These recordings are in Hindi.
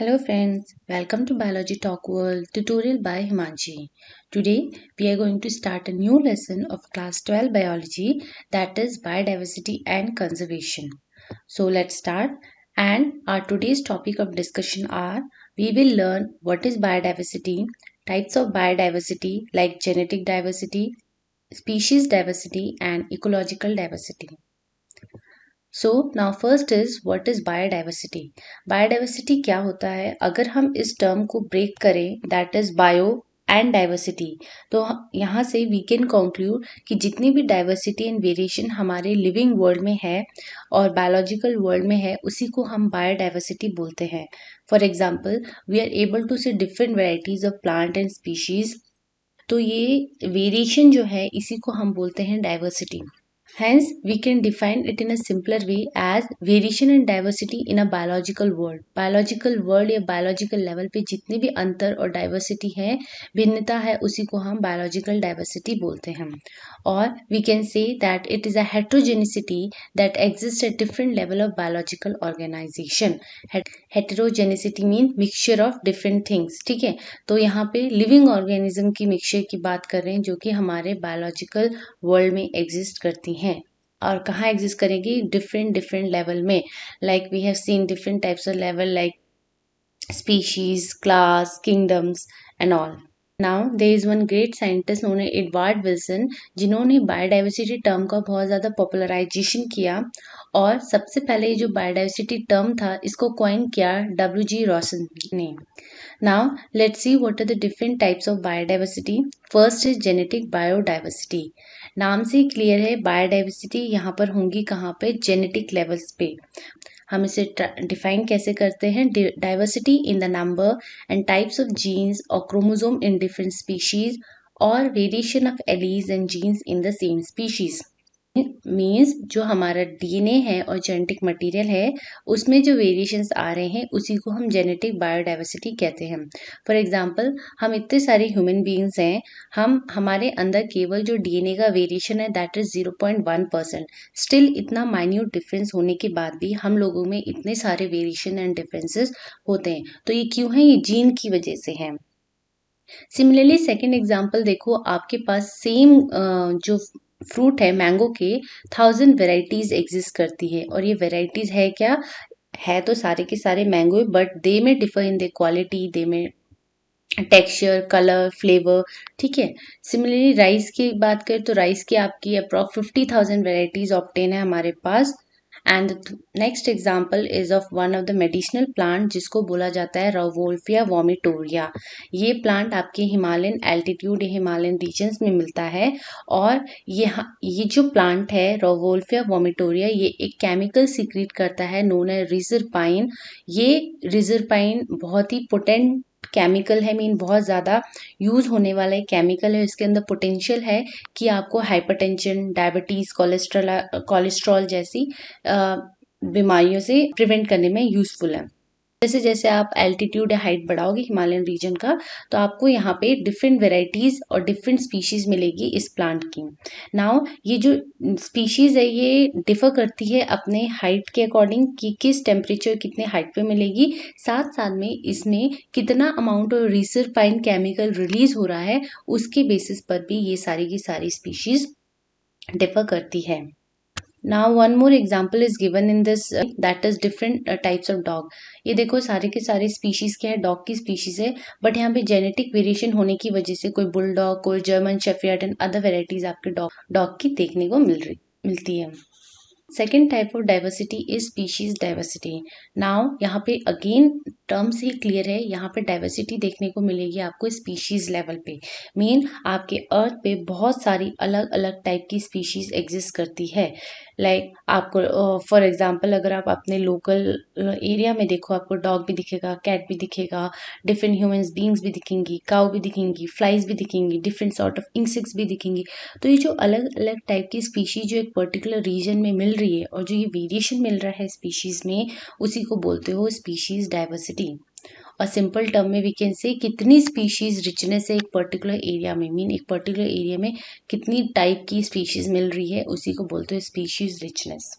Hello friends, welcome to Biology Talk World tutorial by Himanshi. Today we are going to start a new lesson of class 12 biology, that is biodiversity and conservation. So let's start, and our today's topic of discussion are: we will learn what is biodiversity, types of biodiversity like genetic diversity, species diversity and ecological diversity. So now first is what is biodiversity. Biodiversity क्या होता है? अगर हम इस टर्म को ब्रेक करें, that is bio and diversity, तो यहाँ से वी कैन कंक्लूड कि जितनी भी डाइवर्सिटी एंड वेरिएशन हमारे लिविंग वर्ल्ड में है और बायोलॉजिकल वर्ल्ड में है, उसी को हम बायोडाइवर्सिटी बोलते हैं. For example, we are able to see different varieties of plant and species. तो ये वेरिएशन जो है, इसी को हम बोलते हैं diversity. Hence, we can define it in a simpler way as variation and diversity in a biological world. Biological world या biological level पे जितने भी अंतर और diversity है, भिन्नता है, उसी को हम biological diversity बोलते हैं. और we can say that it is a heterogeneity that exists at different level of biological organization. Heterogeneity mean mixture of different things. ठीक है, तो यहाँ पे living organism की mixture की बात कर रहे हैं, जो कि हमारे biological world में exist करती हैं. और कहाँ एग्जिस्ट करेंगी? डिफरेंट लेवल में. Like we have seen different types of level like species, class, kingdoms and all. Now there is one great scientist known as Edward Wilson, जिन्होंने बायोडाइवर्सिटी टर्म का बहुत ज़्यादा पॉपुलराइजेशन किया. और सबसे पहले जो बायोडाइवर्सिटी टर्म था, इसको कॉइन किया W.G. रॉसन ने. Now let's see what are the different types of biodiversity. First is genetic biodiversity. नाम से क्लियर है, बायोडाइवर्सिटी यहाँ पर होंगी कहाँ पे? जेनेटिक लेवल्स पे. हम इसे डिफाइन कैसे करते हैं? Diversity in the number and types of genes और क्रोमोसोम इन डिफरेंट स्पीशीज, और variation of alleles and genes in the same species. Means जो हमारा डीएनए है और जेनेटिक मटेरियल है, उसमें जो वेरिएशंस आ रहे हैं, उसी को हम जेनेटिक बायोडाइवर्सिटी कहते हैं. फॉर एग्जांपल, हम इतने सारे ह्यूमन बीइंग्स हैं, हमारे अंदर केवल जो डीएनए का वेरिएशन है दैट इज 0.1%. स्टिल इतना माइन्यूट डिफरेंस होने के बाद भी हम लोगों में इतने सारे वेरिएशन एंड डिफरेंसेस होते हैं. तो ये क्यों है? ये जीन की वजह से है. सिमिलरली सेकेंड एग्जाम्पल देखो, आपके पास सेम जो फ्रूट है मैंगो के 1000 वेराइटीज एग्जिस्ट करती है. और ये वेराइटीज है क्या? है तो सारे के सारे मैंगो, बट दे में डिफर इन द क्वालिटी, दे में टेक्सचर, कलर, फ्लेवर. ठीक है. सिमिलरली राइस की बात करें तो राइस की आपकी अप्रॉक्स 50,000 वेराइटीज ऑब्टेन है हमारे पास. And next example is of one of the medicinal plant, जिसको बोला जाता है रवोल्फिया वोमिटोरिया. ये प्लांट आपके हिमालयन एल्टीट्यूड या हिमालयन रीजन्स में मिलता है. और ये जो प्लांट है रवोल्फिया वोमिटोरिया, ये एक केमिकल सीक्रेट करता है नोन एज रिजरपाइन. ये रिजरपाइन बहुत ही पोटेंट केमिकल है, मीन बहुत ज़्यादा यूज़ होने वाला एक केमिकल है. इसके अंदर पोटेंशियल है कि आपको हाइपरटेंशन, डायबिटीज़, कोलेस्ट्रॉल जैसी बीमारियों से प्रिवेंट करने में यूज़फुल है. जैसे जैसे आप एल्टीट्यूड या हाइट बढ़ाओगे हिमालयन रीजन का, तो आपको यहाँ पे डिफरेंट वेराइटीज और डिफरेंट स्पीशीज मिलेगी इस प्लांट की. नाउ ये जो स्पीशीज है, ये डिफर करती है अपने हाइट के अकॉर्डिंग कि किस टेम्परेचर, कितने हाइट पे मिलेगी. साथ साथ में इसमें कितना अमाउंट ऑफ रिसरपाइन केमिकल रिलीज हो रहा है, उसके बेसिस पर भी ये सारी की सारी स्पीशीज डिफर करती है. Now one more example is given in this, that is different types of dog. ये देखो सारे के सारे स्पीशीज क्या है? डॉग की स्पीशीज है, बट यहाँ पे जेनेटिक वेरिएशन होने की वजह से कोई बुलडॉग, कोई German shepherd and other varieties आपके डॉग की देखने को मिलती है. Second type of diversity is species diversity. Now यहाँ पे अगेन टर्म से ही क्लियर है, यहाँ पे डाइवर्सिटी देखने को मिलेगी आपको स्पीशीज लेवल पे. मीन आपके अर्थ पे बहुत सारी अलग अलग टाइप की स्पीशीज एग्जिस्ट करती है. लाइक आपको फॉर एग्जांपल, अगर आप अपने लोकल एरिया में देखो, आपको डॉग भी दिखेगा, कैट भी दिखेगा, डिफरेंट ह्यूमंस बींग्स भी दिखेंगी, काऊ भी दिखेंगी, फ्लाइज भी दिखेंगी, डिफरेंट सॉर्ट ऑफ इंसेक्ट्स भी दिखेंगी. तो ये जो अलग अलग टाइप की स्पीशीज जो एक पर्टिकुलर रीजन में मिल रही है, और जो ये वेरिएशन मिल रहा है स्पीशीज में, उसी को बोलते हो स्पीशीज डाइवर्सिटी. और सिंपल टर्म में वी कैन से कितनी स्पीशीज रिचनेस है एक पर्टिकुलर एरिया में, मीन एक पर्टिकुलर एरिया में कितनी टाइप की स्पीशीज मिल रही है, उसी को बोलते हैं species richness.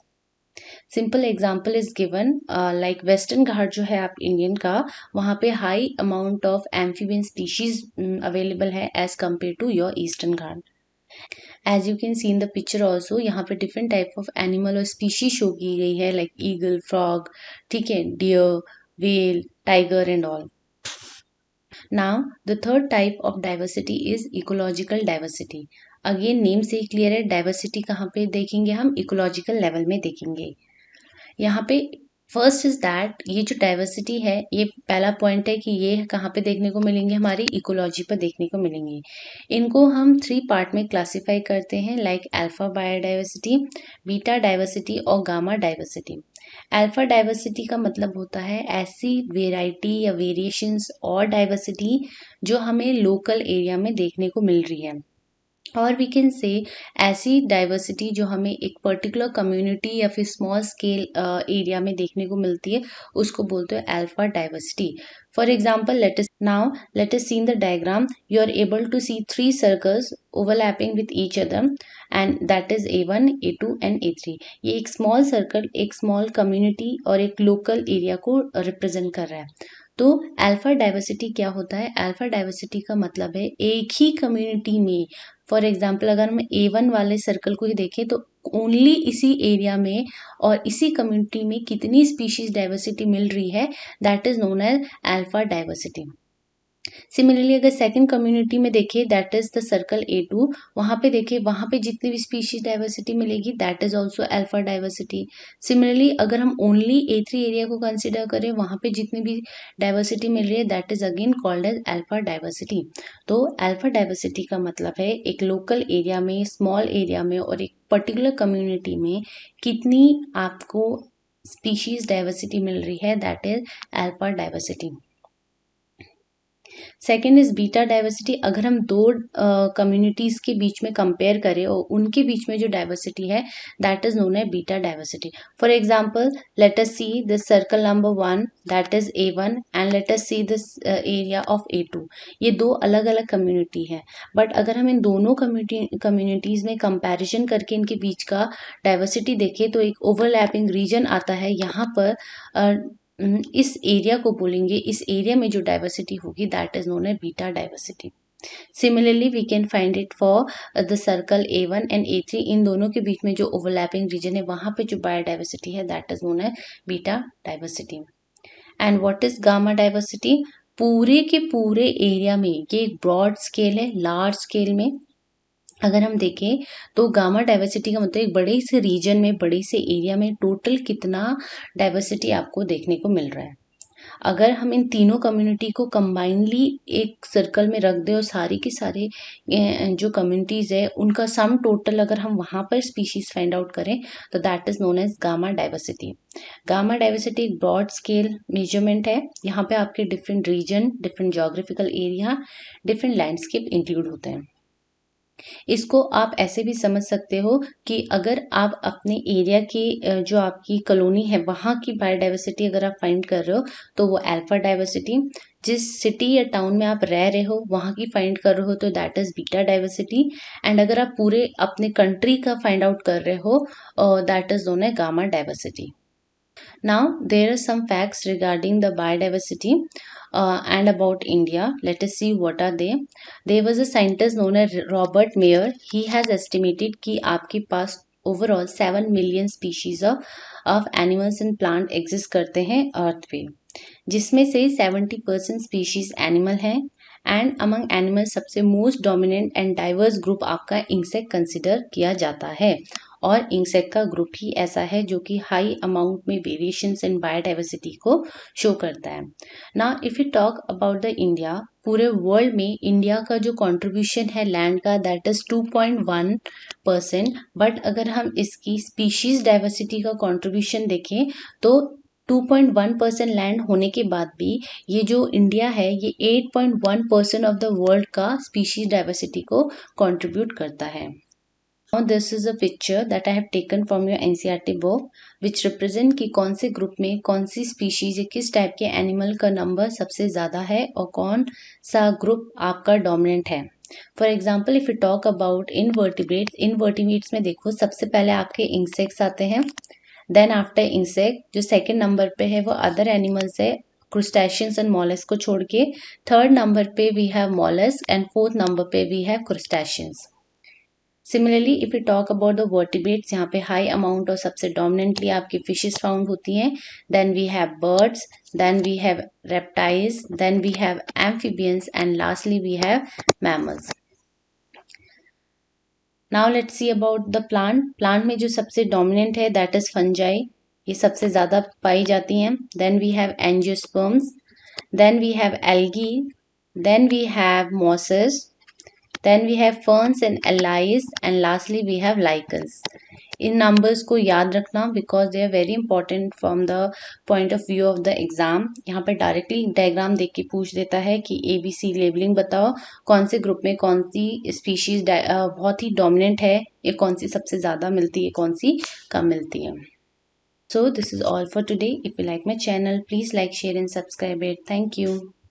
Simple example is given like western Ghat जो है आप इंडियन का, वहाँ पे high amount of amphibian species available है as compare to your eastern Ghat. As you can see in the picture also, यहाँ पे डिफरेंट टाइप ऑफ एनिमल और स्पीशीज शो की गई है लाइक ईगल, फ्रॉग, ठीक है, deer, whale, tiger and all. Now the third type of diversity is ecological diversity. Again name से ही क्लियर है, डाइवर्सिटी कहाँ पे देखेंगे हम, इकोलॉजिकल लेवल में देखेंगे. यहाँ पे फर्स्ट इज दैट ये जो डाइवर्सिटी है, ये पहला पॉइंट है कि ये कहाँ पे देखने को मिलेंगे, हमारी इकोलॉजी पर देखने को मिलेंगे. इनको हम 3 पार्ट में क्लासिफाई करते हैं like alpha biodiversity, beta diversity और गामा डाइवर्सिटी. अल्फा डाइवर्सिटी का मतलब होता है ऐसी वेराइटी या वेरिएशंस और डाइवर्सिटी जो हमें लोकल एरिया में देखने को मिल रही है. और वी कैन से ऐसी डाइवर्सिटी जो हमें एक पर्टिकुलर कम्युनिटी या फिर स्मॉल स्केल एरिया में देखने को मिलती है, उसको बोलते हैं alpha diversity. For example let us see in the diagram. You are able to see 3 circles overlapping with each other and that is A1, A2 and A3. ये एक स्मॉल सर्कल एक स्मॉल कम्युनिटी और एक लोकल एरिया को रिप्रेजेंट कर रहा है. तो अल्फा डाइवर्सिटी क्या होता है, अल्फा डाइवर्सिटी का मतलब है एक ही कम्युनिटी में, फॉर एग्जाम्पल अगर हम A1 वाले सर्कल को ही देखें तो ओनली इसी एरिया में और इसी कम्युनिटी में कितनी स्पीशीज डाइवर्सिटी मिल रही है, that is known as alpha diversity. Similarly अगर सेकंड कम्युनिटी में देखिए that is the circle A2, वहाँ पे देखिए वहाँ पे जितनी भी स्पीशीज डाइवर्सिटी मिलेगी that is also alpha diversity. Similarly अगर हम ओनली A3 एरिया को कंसिडर करें, वहाँ पे जितनी भी डाइवर्सिटी मिल रही है that is again called as alpha diversity. तो अल्फा डाइवर्सिटी का मतलब है एक लोकल एरिया में, स्मॉल एरिया में और एक पर्टिकुलर कम्युनिटी में कितनी आपको स्पीशीज डाइवर्सिटी मिल रही है, that is alpha diversity. Second is beta diversity. अगर हम 2 कम्युनिटीज के बीच में कंपेयर करें और उनके बीच में जो डाइवर्सिटी है दैट इज नोन है beta diversity. For example let us see this circle number 1 that is A1 and let us see this area of A2. ये 2 अलग अलग कम्युनिटी है, बट अगर हम इन दोनों कम्युनिटीज में कंपैरिजन करके इनके बीच का डाइवर्सिटी देखें तो एक ओवरलैपिंग रीजन आता है यहाँ पर. इस एरिया को बोलेंगे, इस एरिया में जो डाइवर्सिटी होगी दैट इज नोन है beta diversity. Similarly we can find it for the circle A1 and A3. इन दोनों के बीच में जो ओवरलैपिंग रीजन है वहां पे जो बायोडाइवर्सिटी है दैट इज नोन है beta diversity. And what is gamma diversity? पूरे के पूरे एरिया में, ये एक ब्रॉड स्केल है, लार्ज स्केल में अगर हम देखें तो गामा डाइवर्सिटी का मतलब एक बड़े से रीजन में, बड़े से एरिया में टोटल कितना डाइवर्सिटी आपको देखने को मिल रहा है. अगर हम इन तीनों कम्युनिटी को कंबाइनली एक सर्कल में रख दें और सारी के सारे जो कम्युनिटीज़ है उनका सम टोटल अगर हम वहाँ पर स्पीशीज फाइंड आउट करें तो that is known as gamma diversity. Gamma diversity एक ब्रॉड स्केल मेजरमेंट है. यहाँ पे आपके different region, different geographical area, different landscape include होते हैं. इसको आप ऐसे भी समझ सकते हो कि अगर आप अपने एरिया की जो आपकी कॉलोनी है वहाँ की बायोडाइवर्सिटी अगर आप फाइंड कर रहे हो तो वो अल्फा डाइवर्सिटी. जिस सिटी या टाउन में आप रह रहे हो वहाँ की फाइंड कर रहे हो तो that is beta diversity. And अगर आप पूरे अपने कंट्री का फाइंड आउट कर रहे हो दैट इज नोन है gamma diversity. Now, there are some facts regarding the biodiversity and about India. Let us see what are they. There was a scientist known as Robert Mayer. He has estimated कि आपके पास overall 7 million species of animals and plant exist करते हैं अर्थ पे, जिसमें से 70% species animal हैं. एंड अमंग एनिमल सबसे most dominant and diverse group आपका इंसेक्ट कंसिडर किया जाता है. और इंसेक्ट का ग्रुप ही ऐसा है जो कि हाई अमाउंट में वेरिएशंस इन बायोडाइवर्सिटी को शो करता है. Now if you talk about the India, पूरे वर्ल्ड में इंडिया का जो कंट्रीब्यूशन है लैंड का दैट इज 2.1%. बट अगर हम इसकी स्पीशीज डाइवर्सिटी का कंट्रीब्यूशन देखें तो 2.1% लैंड होने के बाद भी ये जो इंडिया है ये 8.1% ऑफ द वर्ल्ड का स्पीशीज डाइवर्सिटी को कंट्रीब्यूट करता है. Now this is a picture that I have taken from your NCERT book which represent कि कौन से ग्रुप में कौन सी स्पीशीज या किस टाइप के एनिमल का नंबर सबसे ज़्यादा है और कौन सा ग्रुप आपका डोमिनेंट है. For example if you talk about invertebrates में देखो सबसे पहले आपके इंसेक्ट्स आते हैं, देन आफ्टर इंसेक्ट जो सेकंड नंबर पे है वो अदर एनिमल्स है, क्रुस्टेशियंस एंड मॉलस्क को छोड़ के। थर्ड नंबर पे we have mollusc and fourth number पे we have crustaceans. Similarly if you talk about the vertebrates, यहाँ पे हाई अमाउंट और सबसे डोमिनेंटली आपकी फिशेस फाउंड होती हैं। Then we have birds, then we have reptiles, then we have amphibians and lastly we have mammals. Now let's see about the plant. Plant में जो सबसे डोमिनेंट है दैट इज फंजाई, ये सबसे ज्यादा पाई जाती हैं। Then we have angiosperms, then we have algae, then we have mosses, then we have ferns and allies and lastly we have lichens. इन नंबर्स को याद रखना because they are very important from the point of view of the exam. यहाँ पे डायरेक्टली डायग्राम देख के पूछ देता है कि ABC लेबलिंग बताओ, कौन से ग्रुप में कौन सी स्पीशीज बहुत ही डोमिनेंट है, या कौन सी सबसे ज़्यादा मिलती है, कौन सी कम मिलती है। So this is all for today. If you like my channel, please like, share and subscribe it. Thank you.